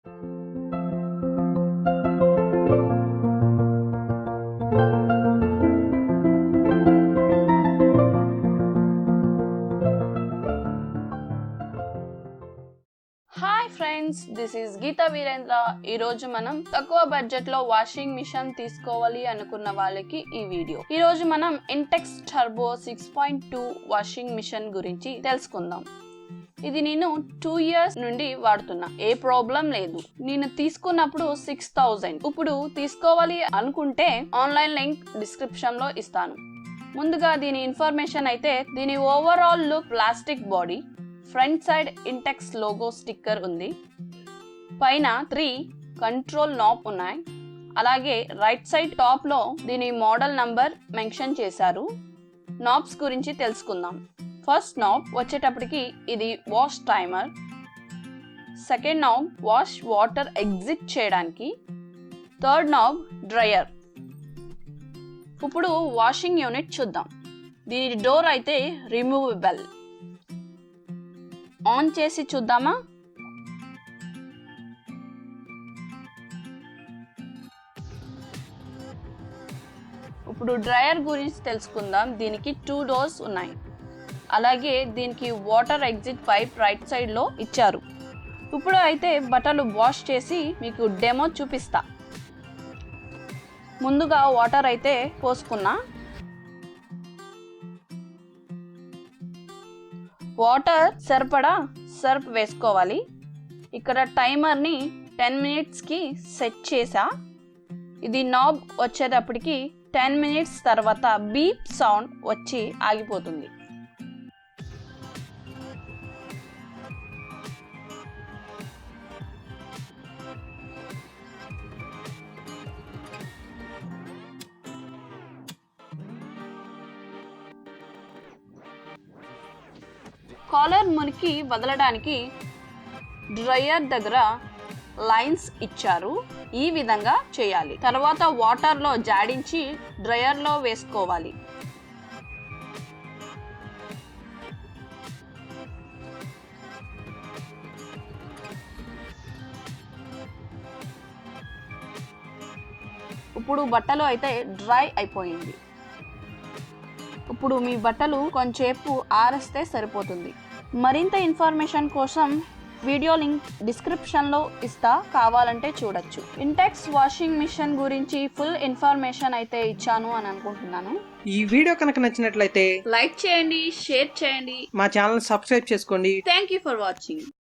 Hi friends, this is Geetha Veerendra. ఈరోజు మనం తక్కువ బడ్జెట్ లో వాషింగ్ మిషన్ తీసుకోవాలి అనుకున్న వాళ్ళకి ఈ వీడియో. ఈరోజు మనం ఇంటెక్స్ టర్బో 6.2 వాషింగ్ మిషన్ గురించి తెలుసుకుందాం. ఇది నేను 2 years నుండి వాడుతున్నా, ఏ ప్రాబ్లం లేదు. నేను తీసుకున్నప్పుడు 6000. ఇప్పుడు తీసుకోవాలి అనుకుంటే ఆన్లైన్ లింక్ డిస్క్రిప్షన్ లో ఇస్తాను. ముందుగా దీని ఇన్ఫర్మేషన్ అయితే, దీని overall look plastic body, front side Intex logo sticker ఉంది, పైన 3 కంట్రోల్ నాబ్ ఉన్నాయి, అలాగే రైట్ సైడ్ టాప్ లో దీని మోడల్ నంబర్ మెన్షన్ చేశారు. నాబ్స్ గురించి తెలుసుకుందాం. ఫస్ట్ నాబ్ వచ్చేటప్పటికి ఇది wash timer, second knob wash water exit చేయడానికి, థర్డ్ నాబ్ డ్రయర్. ఇప్పుడు వాషింగ్ యూనిట్ చూద్దాం. దీని డోర్ అయితే రిమూవబుల్. ఆన్ చేసి చూద్దామా? ఇప్పుడు డ్రయర్ గురించి తెలుసుకుందాం. దీనికి 2 doors ఉన్నాయి, అలాగే దీనికి water exit pipe right side లో ఇచ్చారు. ఇప్పుడు అయితే బట్టలు వాష్ చేసి మీకు డెమో చూపిస్తా. ముందుగా వాటర్ అయితే పోసుకున్నా. వాటర్ సరిపడా సర్ఫ్ వేసుకోవాలి. ఇక్కడ టైమర్ని 10 minutes కి సెట్ చేసా. ఇది నాబ్ వచ్చేటప్పటికి 10 minutes తర్వాత బీప్ సౌండ్ వచ్చి ఆగిపోతుంది. కాలర్ మురికి వదలడానికి డ్రయర్ దగ్గర లైన్స్ ఇచ్చారు. ఈ విధంగా చేయాలి. తర్వాత వాటర్లో జాడించి డ్రయర్లో వేసుకోవాలి. ఇప్పుడు బట్టలు అయితే డ్రై అయిపోయింది. ఇప్పుడు మీ బట్టలు కొంచెంసేపు ఆరేస్తే సరిపోతుంది. మరింత ఇన్ఫర్మేషన్ కోసం వీడియో లింక్ డిస్క్రిప్షన్లో ఇస్తా, కావాలంటే చూడొచ్చు. ఇంటెక్స్ వాషింగ్ మిషన్ గురించి ఫుల్ ఇన్ఫర్మేషన్ అయితే ఇచ్చాను అని అనుకుంటున్నాను. ఈ వీడియో కనుక నచ్చినట్లయితే లైక్ చేయండి, షేర్ చేయండి, మా ఛానల్ సబ్స్క్రైబ్ చేసుకోండి. Thank you for watching.